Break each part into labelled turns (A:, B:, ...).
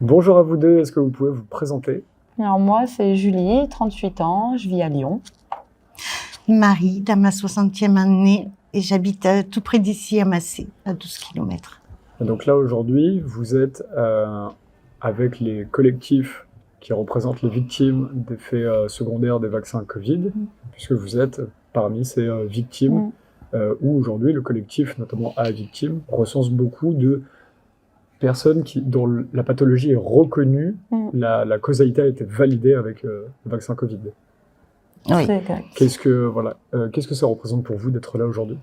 A: Bonjour à vous deux, est-ce que vous pouvez vous présenter?
B: Alors moi, c'est Julie, 38 ans, je vis à Lyon.
C: Marie, dans ma 60e année, et j'habite tout près d'ici, à Massé, à 12 km.
A: Et donc là, aujourd'hui, vous êtes avec les collectifs qui représentent les victimes d'effets secondaires des vaccins Covid, puisque vous êtes parmi ces victimes, où aujourd'hui le collectif, notamment A Victime, recense beaucoup de personnes dont la pathologie est reconnue, la causalité a été validée avec le vaccin Covid.
C: Oui.
A: Qu'est-ce que ça représente pour vous d'être là aujourd'hui?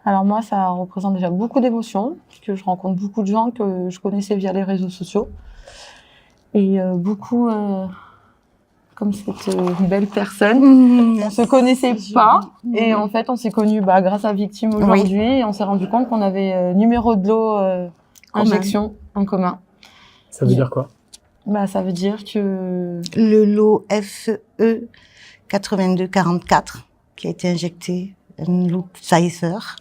B: Alors moi, ça représente déjà beaucoup d'émotions, puisque je rencontre beaucoup de gens que je connaissais via les réseaux sociaux. Et beaucoup, comme c'est une belle personne, on se connaissait pas. Et en fait, on s'est connus grâce à Victime aujourd'hui. Et on s'est rendu compte qu'on avait numéro de lot injection en commun.
A: Ça veut dire quoi?
B: Ça veut dire que...
C: Le lot FE 8244, qui a été injecté, un lot Pfizer,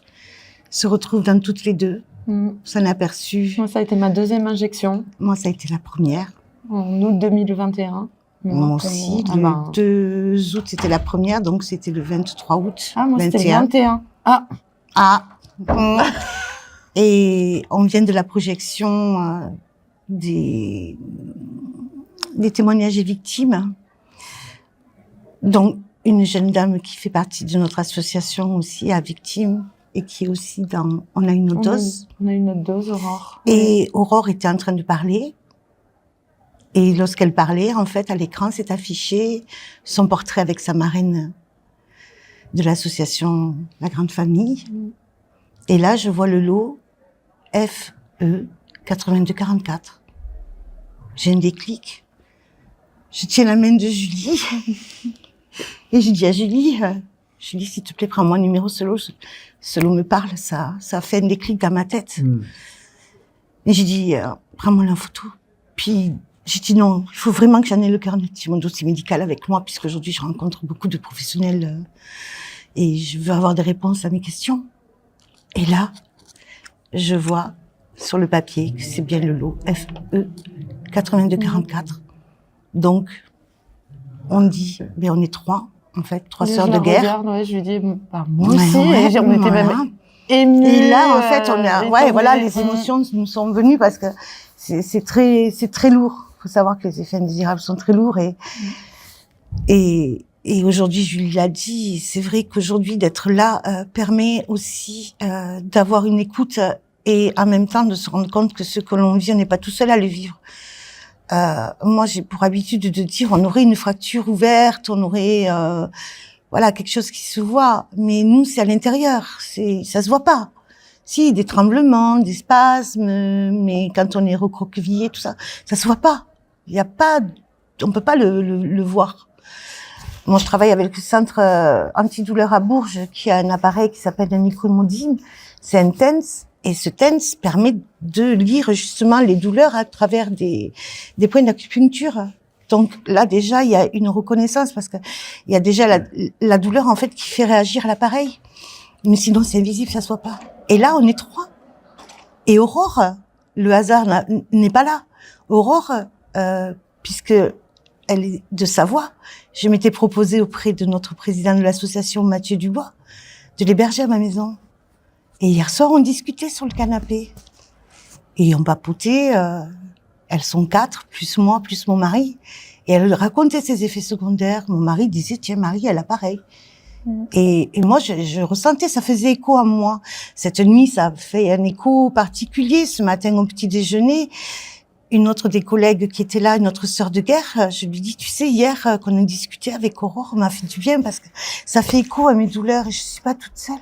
C: se retrouve dans toutes les deux. On s'en est aperçu.
B: Moi, ça a été ma deuxième injection.
C: Moi, ça a été la première.
B: En août 2021.
C: Moi aussi. Le 2 août, c'était la première, donc c'était le 23 août.
B: Ah, moi, c'était le 21.
C: Et on vient de la projection des témoignages des victimes. Donc, une jeune dame qui fait partie de notre association aussi à Victimes et qui est aussi dans... On a une autre dose.
B: On a une autre dose, Aurore.
C: Et Aurore était en train de parler. Et lorsqu'elle parlait, en fait, à l'écran, s'est affiché son portrait avec sa marraine de l'association La Grande Famille. Et là, je vois le lot FE 8244. J'ai un déclic. Je tiens la main de Julie. Et je dis à Julie, Julie, s'il te plaît, prends-moi un numéro, ce lot me parle, ça fait un déclic dans ma tête. Et j'ai dit, prends-moi la photo. Puis, j'ai dit non, il faut vraiment que j'en ai le cœur net, mon dossier médical avec moi, puisqu'aujourd'hui, je rencontre beaucoup de professionnels et je veux avoir des réponses à mes questions. Et là, je vois sur le papier que c'est bien le lot FE 8244. Donc, on dit, on est trois, en fait, trois sœurs de guerre.
B: Je lui dis, moi aussi, on était même émus.
C: Et là, en fait, on a, les émotions nous sont venues parce que c'est très lourd. Il faut savoir que les effets indésirables sont très lourds et aujourd'hui, Julie l'a dit, c'est vrai qu'aujourd'hui, d'être là permet aussi d'avoir une écoute et en même temps de se rendre compte que ce que l'on vit, on n'est pas tout seul à le vivre. Moi, j'ai pour habitude de dire, on aurait une fracture ouverte, on aurait quelque chose qui se voit, mais nous, c'est à l'intérieur, ça se voit pas. Si, des tremblements, des spasmes, mais quand on est recroquevillé, tout ça, ça se voit pas. Il y a pas, on peut pas le voir. Moi, je travaille avec le centre antidouleur à Bourges, qui a un appareil qui s'appelle un micromodine. C'est un TENS, et ce TENS permet de lire justement les douleurs à travers des points d'acupuncture. Donc là, déjà, il y a une reconnaissance parce que il y a déjà la douleur, en fait, qui fait réagir l'appareil. Mais sinon, c'est invisible, ça se voit pas. Et là, on est trois. Et Aurore, le hasard n'est pas là. Aurore, puisque elle est de Savoie, je m'étais proposée auprès de notre président de l'association, Mathieu Dubois, de l'héberger à ma maison. Et hier soir, on discutait sur le canapé. Et on papotait, elles sont 4, plus moi, plus mon mari. Et elle racontait ses effets secondaires. Mon mari disait, tiens, Marie, elle a pareil. Et moi, je ressentais, ça faisait écho à moi. Cette nuit, ça fait un écho particulier. Ce matin, au petit déjeuner, une autre des collègues qui était là, une autre sœur de guerre, je lui dis, tu sais, hier, qu'on a discuté avec Aurore, m'a fait du bien parce que ça fait écho à mes douleurs et je suis pas toute seule.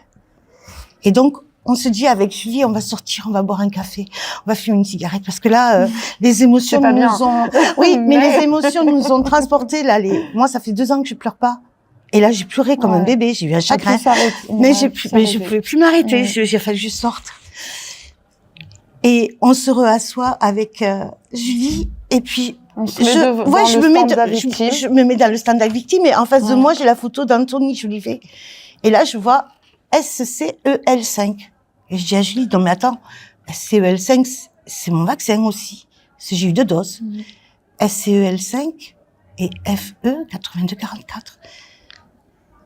C: Et donc, on se dit avec Julie, on va sortir, on va boire un café, on va fumer une cigarette parce que là, les émotions nous ont, les émotions nous ont transportés là. Moi, ça fait 2 ans que je pleure pas. Et là, j'ai pleuré comme un bébé, j'ai eu un chagrin. Mais je pouvais plus m'arrêter, j'ai fallu que je sorte. Et on se reassoit avec Julie, et puis je me mets dans le stand à victime, et en face de moi, j'ai la photo d'Anthony Jolivet. Et là, je vois SCEL5. Et je dis à Julie, non mais attends, SCEL5, c'est mon vaccin aussi. j'ai eu 2 doses, SCEL5 et FE 8244.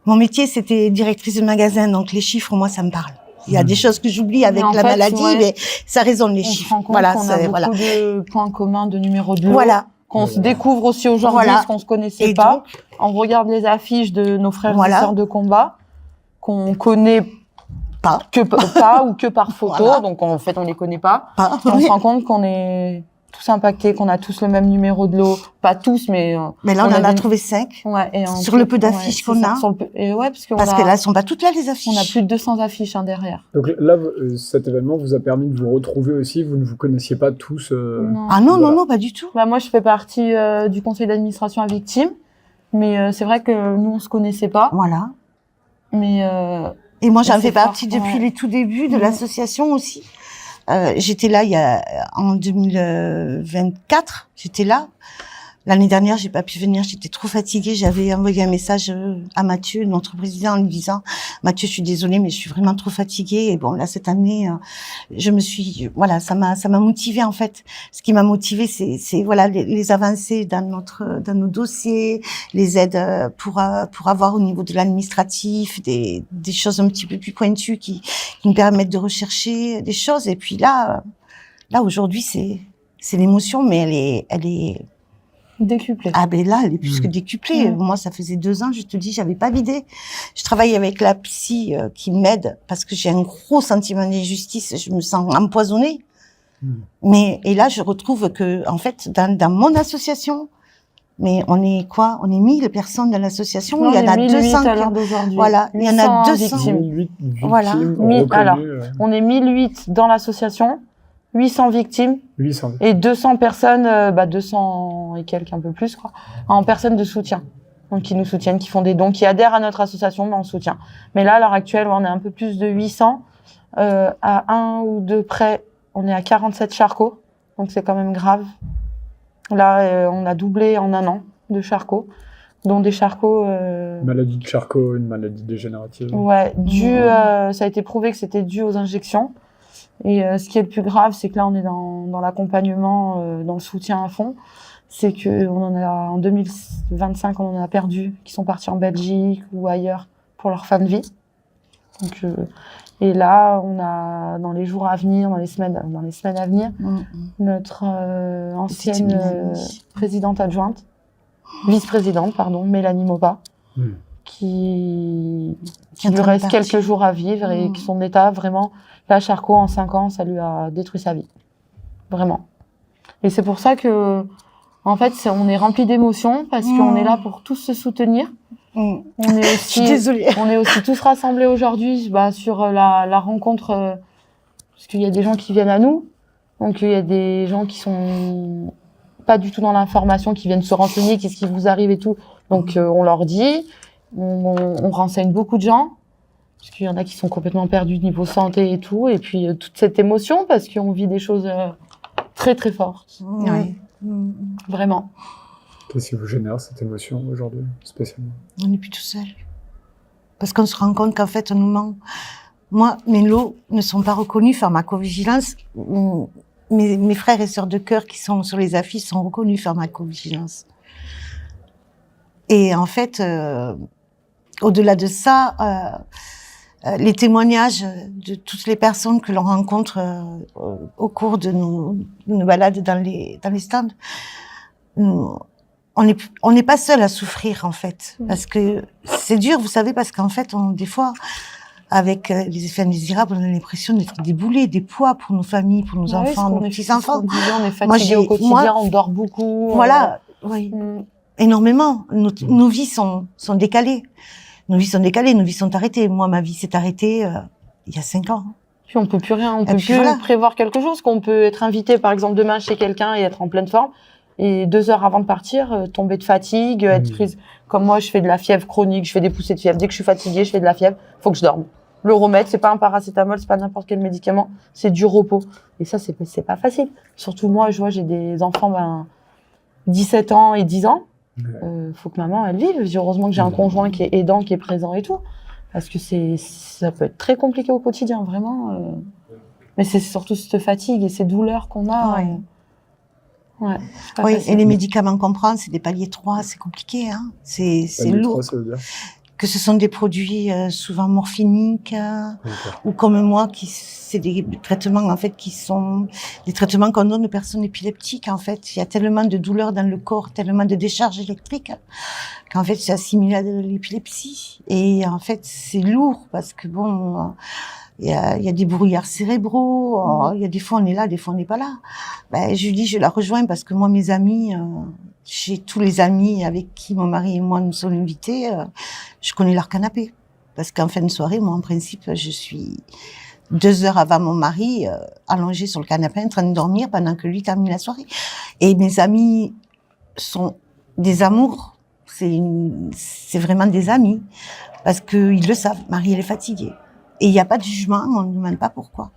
C: Mon métier, c'était directrice de magasin, donc les chiffres, moi, ça me parle. Il y a des choses que j'oublie avec la maladie, mais ça résonne les chiffres.
B: On se rend compte qu'on a beaucoup de points communs, de numéros de lot, qu'on se découvre aussi aujourd'hui, ce qu'on se connaissait pas. Donc, on regarde les affiches de nos frères et sœurs de combat, qu'on connaît pas ou que par photo, donc en fait on les connaît pas. On se rend compte qu'on est tous impactés, qu'on a tous le même numéro de lot, pas tous, mais
C: là on en a trouvé 5.
B: Ouais,
C: sur le peu d'affiches qu'on a. Parce que là elles sont pas toutes là les affiches.
B: On a plus de 200 affiches derrière.
A: Donc là, cet événement vous a permis de vous retrouver aussi. Vous ne vous connaissiez pas tous.
B: Non.
C: Ah non, non, pas du tout.
B: Bah moi je fais partie du conseil d'administration à victimes, mais c'est vrai que nous on se connaissait pas.
C: Voilà.
B: Mais
C: et moi, j'en fais partie depuis les tout débuts de l'association aussi. J'étais là en 2024. J'étais là. L'année dernière, j'ai pas pu venir. J'étais trop fatiguée. J'avais envoyé un message à Mathieu, notre président, en lui disant Mathieu, je suis désolée, mais je suis vraiment trop fatiguée. Et bon, là, cette année, je me suis, ça m'a motivée en fait. Ce qui m'a motivée, c'est les avancées dans nos dossiers, les aides pour avoir au niveau de l'administratif des choses un petit peu plus pointues qui me permettent de rechercher des choses. Et puis là aujourd'hui, c'est l'émotion, mais elle est
B: décuplée.
C: Ah ben là, elle est plus que décuplée. Moi, ça faisait 2 ans, je te dis, j'avais pas vidé. Je travaille avec la psy qui m'aide parce que j'ai un gros sentiment d'injustice. Je me sens empoisonnée. Et là, je retrouve que, en fait, dans mon association, mais on est quoi? On est 1000 personnes dans l'association.
B: Non,
C: il y en a 200.
B: À l'heure d'aujourd'hui.
C: Voilà. Il y en a 200.
B: Victimes.
C: Voilà.
B: Alors, on est 1008 dans l'association. 800 victimes
A: 800.
B: Et 200 personnes, 200 et quelques, un peu plus, quoi, en personnes de soutien. Donc, qui nous soutiennent, qui font des dons, qui adhèrent à notre association, mais en soutien. Mais là, à l'heure actuelle, on est un peu plus de 800. À 1 ou 2 près, on est à 47 charcots. Donc, c'est quand même grave. Là, on a doublé en 1 an de charcots, dont des charcots...
A: Maladie de Charcot, une maladie dégénérative.
B: Ouais, ça a été prouvé que c'était dû aux injections. Et ce qui est le plus grave, c'est que là, on est dans l'accompagnement, dans le soutien à fond. C'est que en 2025, on en a perdu, qui sont partis en Belgique ou ailleurs pour leur fin de vie. Donc, et là, on a, dans les jours à venir, dans les semaines à venir, notre ancienne présidente adjointe, vice-présidente, pardon, Mélanie Mopa, qui lui reste quelques jours à vivre et que son état, vraiment, là, Charcot, en 5 ans, ça lui a détruit sa vie. Vraiment. Et c'est pour ça que, en fait, on est rempli d'émotions parce qu'on est là pour tous se soutenir. On est aussi,
C: je suis désolée.
B: On est aussi tous rassemblés aujourd'hui, sur la rencontre, parce qu'il y a des gens qui viennent à nous. Donc, il y a des gens qui sont pas du tout dans l'information, qui viennent se renseigner, qu'est-ce qui vous arrive et tout. Donc, on leur dit, on renseigne beaucoup de gens. Parce qu'il y en a qui sont complètement perdus niveau santé et tout. Et puis, toute cette émotion, parce qu'on vit des choses très, très fortes.
C: Oui.
B: Vraiment.
A: Qu'est-ce qui vous génère cette émotion aujourd'hui, spécialement?
C: On n'est plus tout seul. Parce qu'on se rend compte qu'en fait, on nous ment. Moi, mes lots ne sont pas reconnus pharmacovigilance. Mes frères et sœurs de cœur qui sont sur les affiches sont reconnus pharmacovigilance. Et en fait, au-delà de ça, les témoignages de toutes les personnes que l'on rencontre au cours de nos balades dans les stands, on n'est pas seul à souffrir en fait, parce que c'est dur, vous savez, parce qu'en fait, des fois, avec les effets indésirables, on a l'impression d'être des boulets, des poids pour nos familles, pour nos enfants, nos petits-enfants.
B: On est fatigué au quotidien, on dort beaucoup.
C: Voilà, oui, énormément. Nos vies sont décalées. Nos vies sont décalées, nos vies sont arrêtées. Moi, ma vie s'est arrêtée il y a 5 ans.
B: Puis on peut plus rien, on peut plus prévoir quelque chose. Qu'on peut être invité, par exemple, demain chez quelqu'un et être en pleine forme. Et 2 heures avant de partir, tomber de fatigue, être prise. Comme moi, je fais de la fièvre chronique, je fais des poussées de fièvre. Dès que je suis fatiguée, je fais de la fièvre. Faut que je dorme. Le remède, c'est pas un paracétamol, c'est pas n'importe quel médicament, c'est du repos. Et ça, c'est pas facile. Surtout moi, je vois, j'ai des enfants, 17 ans et 10 ans. Faut que maman, elle vive. Heureusement que j'ai un conjoint qui est aidant, qui est présent et tout. Parce que ça peut être très compliqué au quotidien, vraiment. Mais c'est surtout cette fatigue et ces douleurs qu'on a. Ouais, c'est pas
C: Oui,
B: facile.
C: et les médicaments qu'on prend, c'est des paliers 3, c'est compliqué, hein. C'est
A: Palier
C: lourd.
A: 3, ça veut dire.
C: Que ce sont des produits souvent morphiniques,
A: Ok.
C: ou comme moi, c'est des traitements en fait qui sont des traitements qu'on donne aux personnes épileptiques. En fait, il y a tellement de douleurs dans le corps, tellement de décharges électriques, qu'en fait c'est assimilé à de l'épilepsie. Et en fait, c'est lourd parce que bon, il y a des brouillards cérébraux. Il y a des fois on est là, des fois on n'est pas là. Ben, je lui dis, je la rejoins parce que moi, mes amis, j'ai tous les amis avec qui mon mari et moi nous sommes invités, je connais leur canapé. Parce qu'en fin de soirée, moi, en principe, je suis 2 heures avant mon mari, allongée sur le canapé en train de dormir pendant que lui termine la soirée. Et mes amis sont des amours. C'est vraiment des amis. Parce qu'ils le savent. Marie, elle est fatiguée. Et il n'y a pas de jugement, on ne demande pas pourquoi.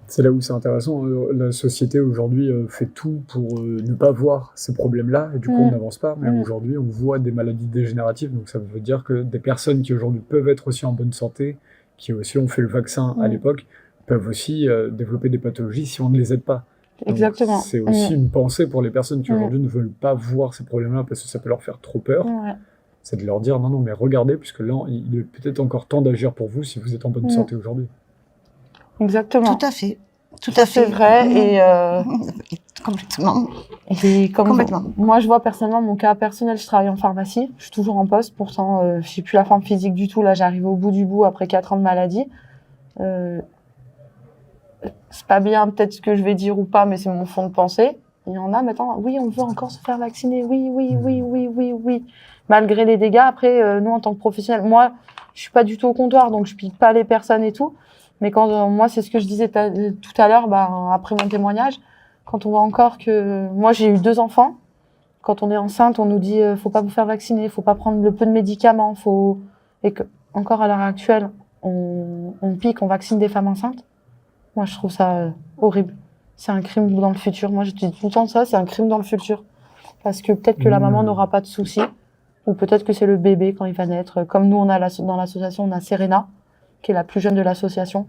A: C'est là où c'est intéressant. La société aujourd'hui fait tout pour ne pas voir ces problèmes-là, et du coup on n'avance pas. Mais aujourd'hui, on voit des maladies dégénératives, donc ça veut dire que des personnes qui aujourd'hui peuvent être aussi en bonne santé, qui aussi ont fait le vaccin à l'époque, peuvent aussi développer des pathologies si on ne les aide pas. Donc,
B: Exactement.
A: c'est aussi une pensée pour les personnes qui aujourd'hui ne veulent pas voir ces problèmes-là parce que ça peut leur faire trop peur. C'est de leur dire non, mais regardez, puisque là, il est peut-être encore temps d'agir pour vous si vous êtes en bonne santé aujourd'hui.
B: Exactement.
C: Tout à fait. Tout à fait.
B: C'est vrai. Et
C: complètement.
B: Et comme
C: Complètement.
B: moi, je vois personnellement mon cas personnel, je travaille en pharmacie, je suis toujours en poste, pourtant je n'ai plus la forme physique du tout. Là, j'arrive au bout du bout après 4 ans de maladie. C'est pas bien peut-être ce que je vais dire ou pas, mais c'est mon fond de pensée. Il y en a maintenant, oui, on veut encore se faire vacciner, oui. Malgré les dégâts, après, nous en tant que professionnels, moi, je suis pas du tout au comptoir, donc je pique pas les personnes et tout. Mais quand moi, c'est ce que je disais tout à l'heure, après mon témoignage, quand on voit encore que moi j'ai eu 2 enfants, quand on est enceinte, on nous dit faut pas vous faire vacciner, faut pas prendre le peu de médicaments, et que encore à l'heure actuelle, on pique, on vaccine des femmes enceintes. Moi, je trouve ça horrible. C'est un crime dans le futur. Moi, je dis tout le temps ça, c'est un crime dans le futur, parce que peut-être que la maman n'aura pas de soucis, ou peut-être que c'est le bébé quand il va naître. Comme nous, on a dans l'association, on a Serena, qui est la plus jeune de l'association,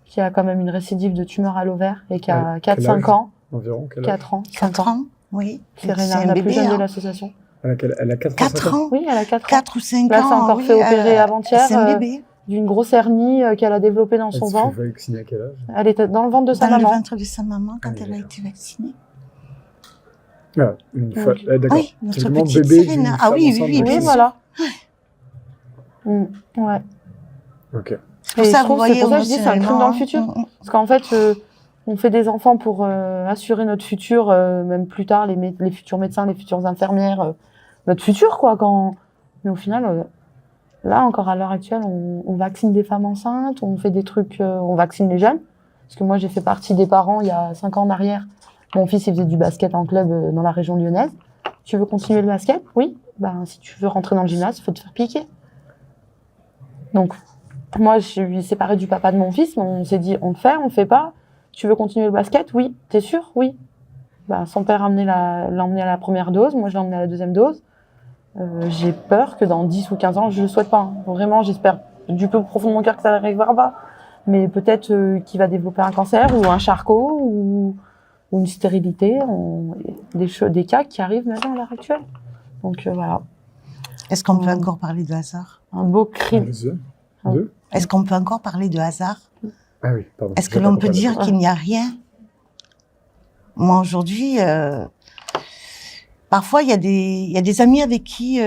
B: qui a quand même une récidive de tumeur à l'ovaire et qui a 4-5 ans.
A: Environ,
B: 4 ans.
C: 4 ans, oui.
B: Serena, la plus jeune de l'association.
A: Elle a 4 ans.
B: Oui, elle a 4 ans.
C: 4 ou 5 ans.
B: Là, c'est encore fait opérer avant-hier.
C: C'est un bébé.
B: D'une grosse hernie qu'elle a développée dans son ventre.
A: Elle s'est vaccinée à quel âge?
B: Elle était dans le ventre de sa maman.
C: Dans le ventre de sa maman quand elle a été vaccinée.
A: Ah, une fois. D'accord.
C: Oui, notre
A: Typiquement,
C: petite
A: bébé
C: Serena.
A: d'une
C: Oui,
A: femme
C: oui,
A: enceinte.
B: Oui, voilà. Ouais.
A: Ok.
C: C'est pour ça, vous voyez,
B: c'est pour ça que je dis c'est un crime dans le futur. Parce qu'en fait, on fait des enfants pour assurer notre futur, même plus tard, les futurs médecins, les futures infirmières, notre futur, quoi. Mais au final, là, encore à l'heure actuelle, on vaccine des femmes enceintes, on fait des trucs, on vaccine les jeunes. Parce que moi, j'ai fait partie des parents il y a 5 ans en arrière. Mon fils, il faisait du basket en club dans la région lyonnaise. Tu veux continuer le basket? Oui. Ben, si tu veux rentrer dans le gymnase, il faut te faire piquer. Donc, moi, je suis séparée du papa de mon fils, mais on s'est dit, on le fait, on le fait pas. Tu veux continuer le basket? Oui. T'es sûr? Oui. Ben, son père l'a emmené à la première dose, moi je l'ai emmené à la deuxième dose. J'ai peur que dans 10 ou 15 ans, je le souhaite pas. Hein. Vraiment, j'espère du plus profond de mon cœur que ça n'arrivera pas. Mais peut-être qu'il va développer un cancer ou un charcot ou une stérilité. Des cas qui arrivent maintenant à l'heure actuelle. Donc voilà.
C: Est-ce qu'on peut encore parler de hasard?
B: Un beau crime.
C: Est-ce qu'on peut encore parler de hasard?
A: Ah oui, pardon.
C: Est-ce que l'on peut dire qu'il n'y a rien? Moi, aujourd'hui, parfois, il y a des amis avec qui,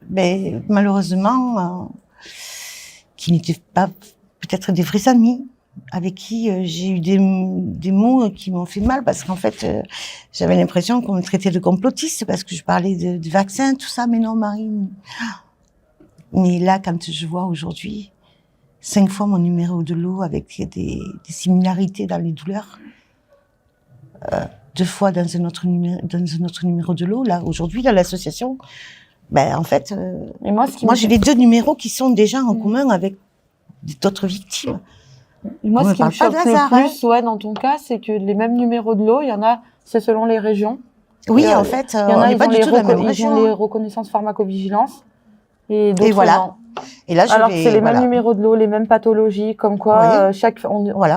C: malheureusement, qui n'étaient pas peut-être des vrais amis, avec qui j'ai eu des mots qui m'ont fait mal, parce qu'en fait, j'avais l'impression qu'on me traitait de complotiste, parce que je parlais de vaccins, tout ça, mais non, Marie. Mais là, quand je vois aujourd'hui 5 fois mon numéro de lot avec des similarités dans les douleurs, 2 fois dans un autre numéro de lot, là, aujourd'hui, dans l'association, en fait,
B: et moi j'ai
C: les 2 numéros qui sont déjà en commun avec d'autres victimes.
B: Et moi, ce qui me choque le plus, dans ton cas, c'est que les mêmes numéros de lot, il y en a, c'est selon les régions.
C: Oui, en fait,
B: il y en a,
C: on n'est pas du tout dans la même région.
B: Ils ont les reconnaissances pharmacovigilance. Et d'autres,
C: voilà.
B: non.
C: Et là,
B: Alors que c'est les mêmes numéros de lot, les mêmes pathologies, comme quoi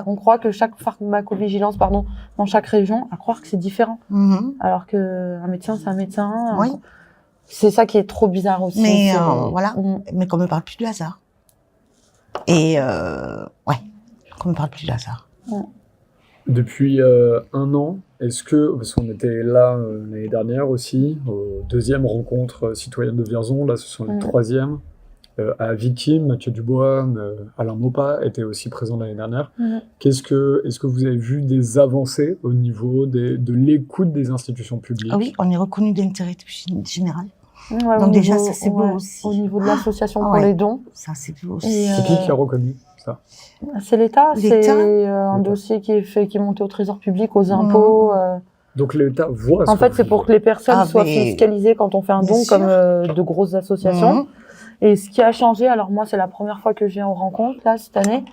B: on croit que chaque pharmacovigilance, dans chaque région, à croire que c'est différent. Alors qu'un médecin, c'est un médecin.
C: Oui.
B: C'est ça qui est trop bizarre aussi.
C: Mais voilà. Mais qu'on ne parle plus du hasard. Et qu'on ne parle plus du hasard.
A: Depuis 1 an, est-ce que, parce qu'on était là l'année dernière aussi, aux 2e rencontre citoyenne de Vierzon, là ce sont les 3e, à Victime, Mathieu Dubois, Alain Maupas étaient aussi présents l'année dernière. Est-ce que vous avez vu des avancées au niveau de l'écoute des institutions publiques?
C: Ah oui, on est reconnu d'intérêt général.
B: Ouais,
C: donc déjà, ça c'est beau aussi.
B: Au niveau de l'association pour les dons.
C: Ça c'est beau aussi.
A: C'est qui a reconnu ça?
B: C'est l'État. C'est un dossier qui est monté au Trésor public, aux impôts.
A: Donc l'État voit.
B: En fait, c'est pour que les personnes soient fiscalisées quand on fait un don, comme de grosses associations. Et ce qui a changé, alors moi c'est la première fois que je viens aux rencontres là cette année.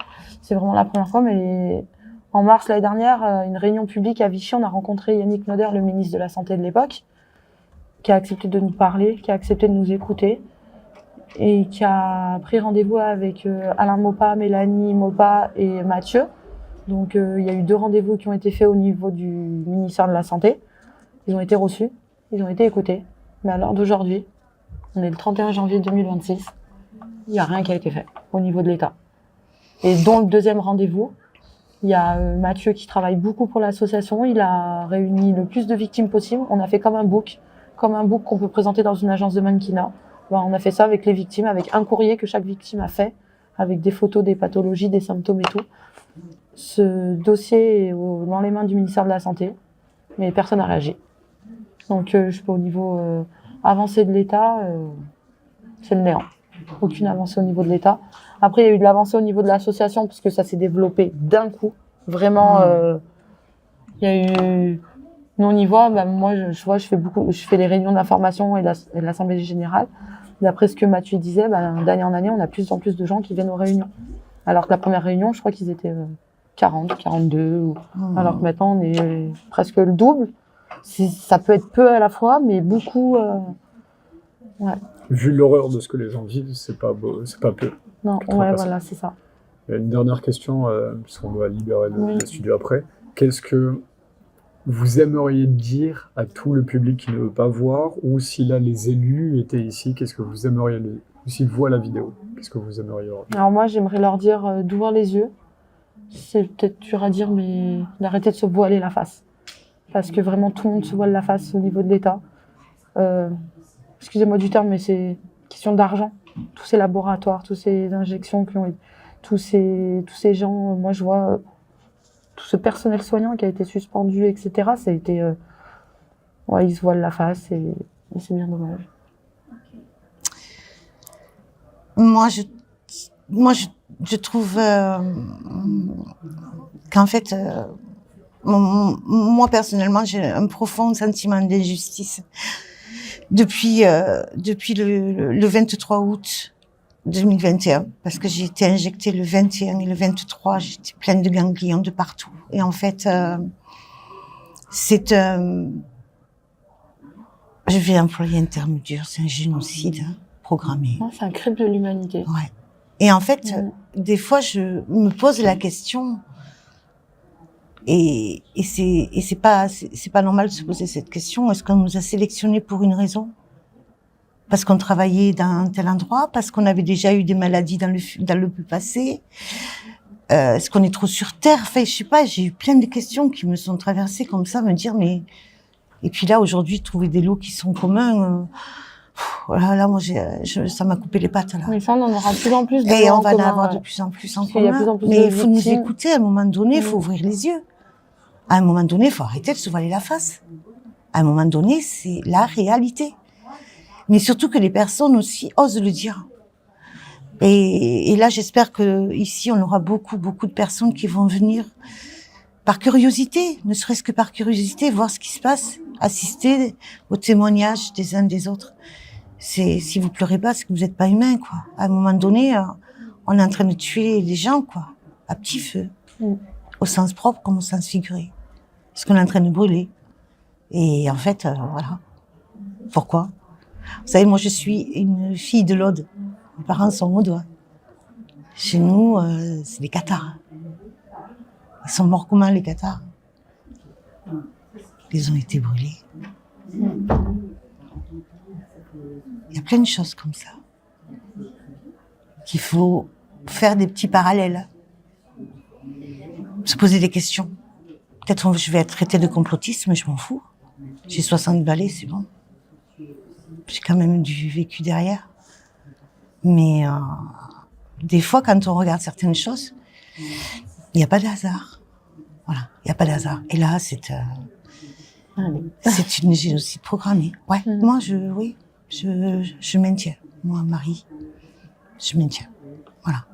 B: C'est vraiment la première fois, mais en mars l'année dernière, une réunion publique à Vichy, on a rencontré Yannick Noder, le ministre de la Santé de l'époque, qui a accepté de nous parler, qui a accepté de nous écouter et qui a pris rendez-vous avec Alain Maupas, Mélanie Maupas et Mathieu. Donc il y a eu 2 rendez-vous qui ont été faits au niveau du ministère de la Santé. Ils ont été reçus, ils ont été écoutés. Mais à l'heure d'aujourd'hui, on est le 31 janvier 2026, il n'y a rien qui a été fait au niveau de l'État. Et dans le 2e rendez-vous, il y a Mathieu qui travaille beaucoup pour l'association. Il a réuni le plus de victimes possible. On a fait comme un book qu'on peut présenter dans une agence de mannequinat. On a fait ça avec les victimes, avec un courrier que chaque victime a fait, avec des photos, des pathologies, des symptômes et tout. Ce dossier est dans les mains du ministère de la Santé, mais personne n'a réagi. Donc je sais pas, au niveau avancée de l'État, c'est le néant. Aucune avancée au niveau de l'État. Après, il y a eu de l'avancée au niveau de l'association, parce que ça s'est développé d'un coup. Vraiment, il y a eu... Nous, on y voit, moi, je fais les réunions d'information et l'Assemblée générale. D'après ce que Mathieu disait, d'année en année, on a de plus en plus de gens qui viennent aux réunions. Alors que la première réunion, je crois qu'ils étaient 40, 42. Alors que maintenant, on est presque le double. Ça peut être peu à la fois, mais beaucoup...
A: Vu l'horreur de ce que les gens vivent, c'est pas beau, c'est pas peu.
B: Non, voilà, c'est ça.
A: Une dernière question, puisqu'on doit libérer le studio après. Qu'est-ce que vous aimeriez dire à tout le public qui ne veut pas voir, ou si là les élus étaient ici, qu'est-ce que vous aimeriez, ou s'ils voient la vidéo, qu'est-ce que vous aimeriez leur dire?
B: Alors moi, j'aimerais leur dire d'ouvrir les yeux. C'est peut-être dur à dire, mais d'arrêter de se voiler la face. Parce que vraiment, tout le monde se voile la face au niveau de l'État. Excusez-moi du terme, mais c'est question d'argent. Tous ces laboratoires, toutes ces injections qui ont été... Tous ces gens, moi je vois... tout ce personnel soignant qui a été suspendu, etc., ça a été... ils se voilent la face et c'est bien dommage.
C: Moi, je trouve qu'en fait, moi personnellement, j'ai un profond sentiment d'injustice depuis le 23 août 2021, parce que j'ai été injectée le 21 et le 23, j'étais pleine de ganglions de partout. Et en fait, c'est je vais employer un terme dur, c'est un génocide programmé.
B: Ouais, c'est un crime de l'humanité.
C: Ouais. Et en fait, des fois, je me pose la question, et c'est pas normal de se poser cette question. Est-ce qu'on nous a sélectionnés pour une raison? Parce qu'on travaillait dans un tel endroit, parce qu'on avait déjà eu des maladies dans le passé. Est-ce qu'on est trop sur terre? Enfin, je sais pas, j'ai eu plein de questions qui me sont traversées comme ça, me dire, mais... Et puis là, aujourd'hui, trouver des lots qui sont communs, là, moi, ça m'a coupé les pattes, là.
B: Mais ça, on en aura de plus en plus de
C: Et on va en
B: commun,
C: avoir de plus en plus en
B: Parce qu'il y a
C: commun.
B: plus en plus
C: Mais
B: de
C: il faut nous
B: victimes.
C: écouter, à un moment donné, il faut ouvrir les yeux. À un moment donné, il faut arrêter de se voiler la face. À un moment donné, c'est la réalité. Mais surtout que les personnes aussi osent le dire. Et là, j'espère que ici, on aura beaucoup de personnes qui vont venir par curiosité, ne serait-ce que par curiosité, voir ce qui se passe, assister aux témoignages des uns des autres. Si vous pleurez pas, c'est que vous n'êtes pas humain, quoi. À un moment donné, on est en train de tuer les gens, quoi, à petit feu, au sens propre comme au sens figuré. Parce qu'on est en train de brûler. Et en fait, voilà. Pourquoi? Vous savez, moi, je suis une fille de l'Aude. Mes parents sont audois. Chez nous, c'est les cathares. Ils sont morts comment, les cathares? Ils ont été brûlés. Il y a plein de choses comme ça. Qu'il faut faire des petits parallèles. Se poser des questions. Peut-être je vais être traitée de complotiste, mais je m'en fous. J'ai 60 balais, c'est bon. J'ai quand même du vécu derrière. Mais des fois, quand on regarde certaines choses, il n'y a pas de hasard. Voilà, il n'y a pas de hasard. Et là, c'est une génocide programmée. Ouais, moi, je maintiens. Moi, Marie, je maintiens. Voilà.